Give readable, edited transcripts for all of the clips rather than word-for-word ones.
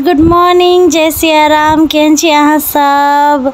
Good morning, जय सिया राम। केहन छी अहाँ सब?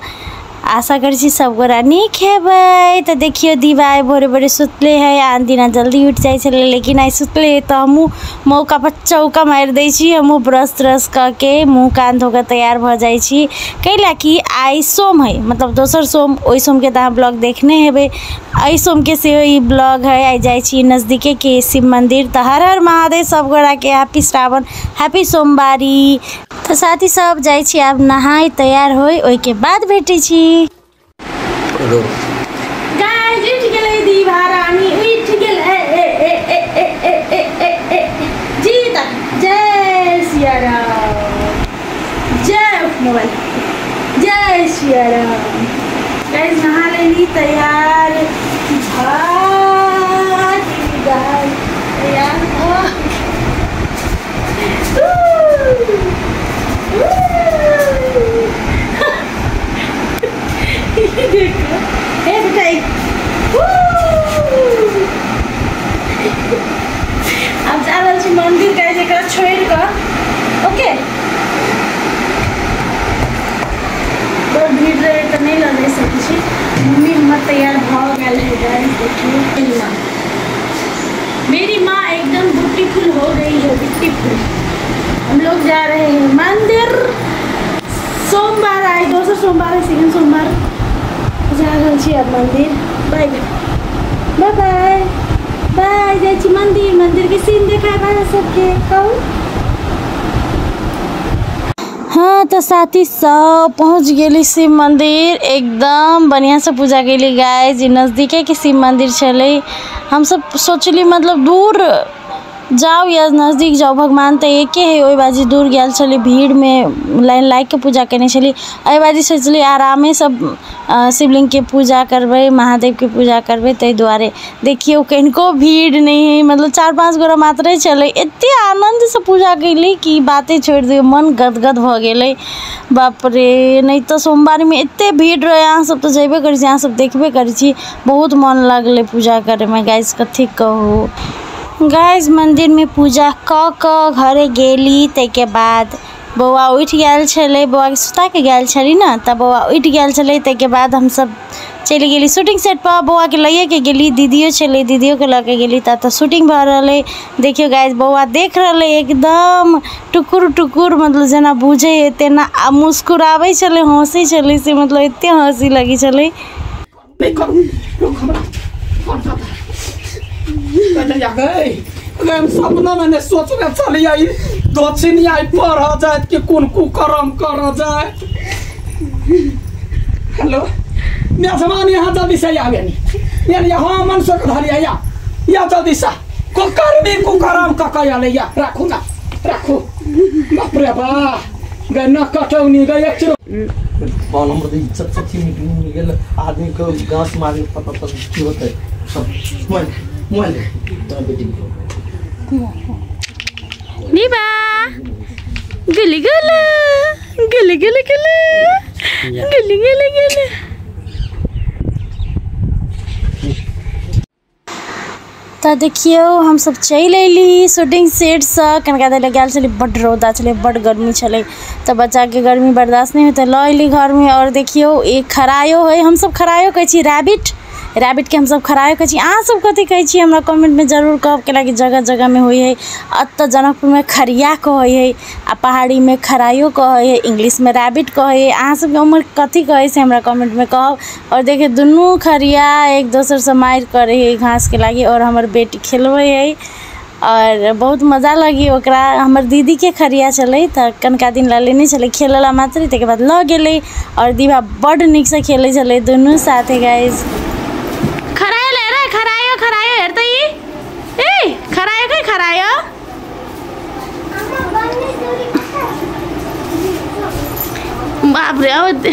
आशा कर छी सब गोरा नीक हेबै। तो देखियो दीवा आइ भोरे भोरे सुतले है। आन दिना जल्दी उठ जाए छले, लेकिन आई सुतले है तो हमहूँ मौका पर चौका मारि दै छी। हमहूँ ब्रश त्रश करके मुँह कान धो के तैयार भ जाइ छी। कैला कि आई सोम है, मतलब दोसर सोम। ओइ सोम के तो ब्लॉग देखने हेबै। आई सोम के से ई ब्लॉग है। आई जाए छी नज़दीके के शिव मंदिर। तो हर हर महादेव सब गोरा के हैप्पी श्रावण, हैप्पी सोमवारी। तो साथी सब जाए छी आब नहाय तैयार होय, ओइ के बाद भेटै छी। गाइस उठ गेलै दीवा रानी, उठ गेलै। जीता जय सिया राम, जय मोबाइल, जय सिया राम। गाइस नहा लेली, तैयार तैयार हो। देखो हे बेटाई, अब जा रहल छी मंदिर के, जेकरा छोड़ के। ओके, बहुत भीड़ रहे तो नहीं ले सकै छी। मम्मी हमर तैयार भ गेल है। गाइस देखिए, मेरी माँ एकदम ब्यूटीफुल हो गई है, ब्यूटीफुल। हम लोग जा रहे हैं मंदिर। सोमवार आए, दोसर सोमवार है, सेकंड सोमवार जा रहल छी अब मंदिर। Bye bye bye bye. जाइ छी मंदिर, मंदिर के सीन देखाए बा सबके। कहू हाँ। तो साथी सब पहुँच गेली शिव मंदिर। एकदम बढ़िया से पूजा कैली गाइस। नज़दीके के शिव मंदिर चले। हम सब सोचली मतलब दूर जाओ या नज़दीक जाओ, भगवान तो एके है। ओहि बाजी दूर गया चली, भीड़ में लाइन लाग के पूजा करने चली। एहि बाजी सोचली आरामे सब शिवलिंग के पूजा करबे, महादेव के पूजा करबे। ताहि दुआरे देखियो कनिको भीड़ नहीं है, मतलब 4-5 गोरा मात्रे चले। एते आनंद से पूजा कैली कि बातें छोड़ दियो, मन गदगद भ गेलै। बाप रे, नहीं तो सोमवार में एते भीड़ रहे। अहाँ सब तो जेबे करी छी, अहाँ सब देखबे करी छी। बहुत मन लगले पूजा करे में गाइस, कथी कहू। गाइस मंदिर में पूजा क घरे गेली। ताहिके बाद बौआ उठ गेल छले, बौआ के सुता के गेल छली ना, तब बौआ उठ गेल छले। ताहिके बाद हम सब चली गेली शूटिंग सेट पर। बौआ के लइए के गेली, दीदियो छले, दीदियो के लगे गेली। तो शूटिंग भ रहले। देखियो गाइस, बौआ देख रहले एकदम टुकुर टुकुर, मतलब जना बुझे है तेना मुस्कुरावे छले, हंसे छले से, मतलब एते हंसी लगी छले। सपना मैंने सोचने चली आई दक्षिणी आई पर हो जाए कि कौन कुकर्म कर जाए। हेलो मैं जमान यहाँ जल्दी से आ गई यानी यहाँ मन से धरिया या जल्दी से कुकर्मी कुकर्म का कया ले या रखो ना रखो। बाप रे बा गए न कटौनी गए एक कौन नंबर दे इज्जत से मिल गेल आदमी को गांस मारने पता की होता है सब मोबाइल तो बेटी दीवा गली गला गली गली गली गली गली गली। तो देखियो हम सब चल अली शूटिंग सेट से। कनका देर गेल छली, बड़ रौदा छले, बड़ गर्मी छले। तो बच्चा के गर्मी बर्दाश्त नहीं होते, ल अली घर में। और देखियो एक खरायो है, हम सब खरायो कहे छी, रैबिट के हम सब खरायो कहे छी। अहाँ सब कथी कहे छी हमरा कमेंट में जरूर कहब। केला कि जगह जगह में होई है। अत जनकपुर में खरिया कहे है, आ पहाड़ी में खरायो कहे है, इंग्लिश में रैबिट कहे है। अहाँ सब उम्र कथी कहे से हमरा कमेंट में कहब। और देखे दुनू खरिया एक दोसर से मार करे है घास के लागी। और हमर बेटी खेलवे है और बहुत मजा लगी ओकरा। हमर दीदी के खरिया चले तो कनका दिन ला लेने चले खेलला मात्र। ताके बाद ल गेले और दीवा बड़ निक से खेले चले दुनू साथे गाइस। खरायो ले रे, खरायो खरायो हेर त ए खरायो के खरायो। बाप रे अब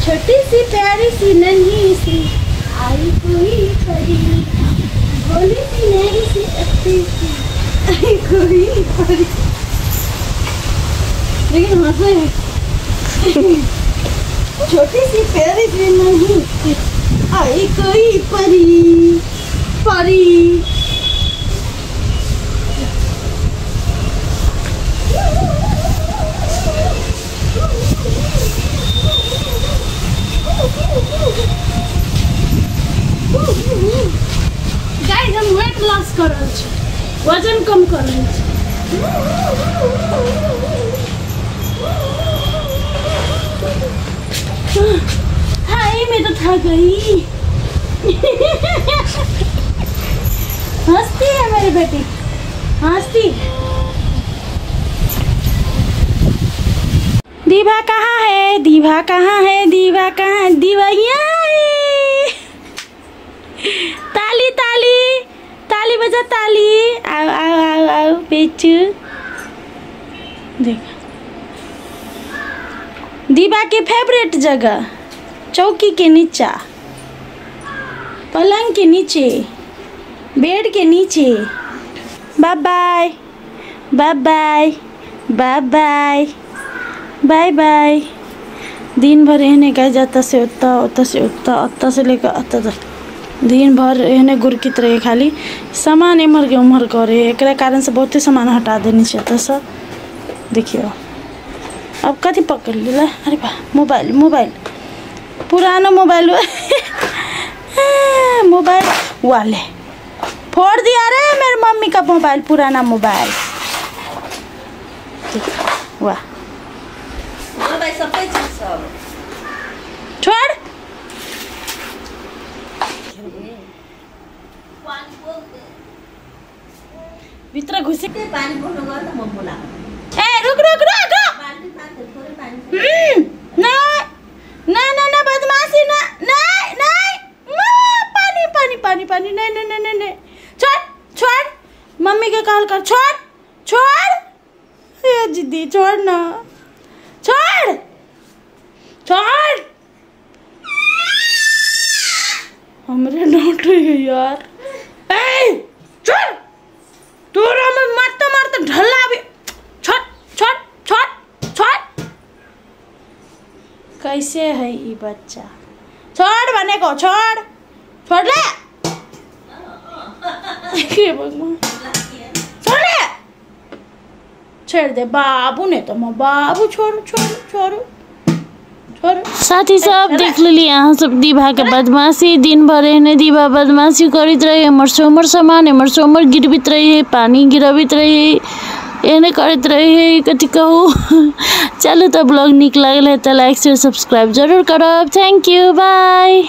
छोटी सी प्यारी सी नन्ही सी आई कोई परी, भोली सी नैनी सी अच्छी सी आई कोई परी। लेकिन हंसे छोटी सी प्यारी सी नन्ही सी आई कोई परी परी। गाइस हम वेट लॉस कर रहल छी, वजन कम कर रहल छी। हाय मैं तो थक गई। हंसती है मेरी बेटी, हंसती। दीवा कहाँ है, दीवा कहाँ है, दीवा कहाँ है, दीवा यहाँ है। ताली ताली ताली बजा ताली। आओ आओ आओ आओ बेचू। देख दीवा की फेवरेट जगह चौकी के नीचा, पलंग के नीचे, बेड के नीचे। Bye bye bye bye bye bye bye bye. दिन भर एहने गए जाता से उतना, उतना से उतना, उतना से लेकर अत्ता तक दिन भर एहने गुरकित रहे, खाली सामान इमर के उमर करे। एक कारण से बहुते सामान हटा देनी चाहिए सब। देखियो अब कथी पकड़ लिया। अरे बा मोबाइल, मोबाइल पुराना मोबाइल मोबाइल वाले फोड़ दिया रे मेरी मम्मी का मोबाइल, पुराना मोबाइल। वाह छोड़। भीतर घुसे पानी बोलूंगा तो मैं बोला। ए रुक रुक रुक ना ना ना ना बदमाशी ना, नहीं नहीं पानी पानी पानी पानी, नहीं नहीं नहीं नहीं। छोड़ छोड़, मम्मी के कॉल कर। छोड़ छोड़ ये जिद्दी, छोड़ ना, छोड़ छोड़। हमरे नोट रही है यार। ए छोड़, तोरा में मारते मारते ढला भी। छोड़ छोड़ छोड़ छोड़। कैसे है ये बच्चा? छोड़ बने को, छोड़ छोड़ ले। भगवान छोड़ ले, छोड़ दे बाबू ने तो बाबू। छोड़ छोड़ छोड़ छोड़। साथी सब देख ली यहाँ सब दीवा के बदमाशी। दिन भर एहने दीवा बदमाशी करित रहे, हमर सोमर सामान हमर सोमर गिरबित रहे, पानी गिरबित रहे, एहने करते रहे। कथी कहूँ। चलो तो ब्लॉग निक लगल है तो लाइक शेयर सब्सक्राइब जरूर करब। Thank you, bye.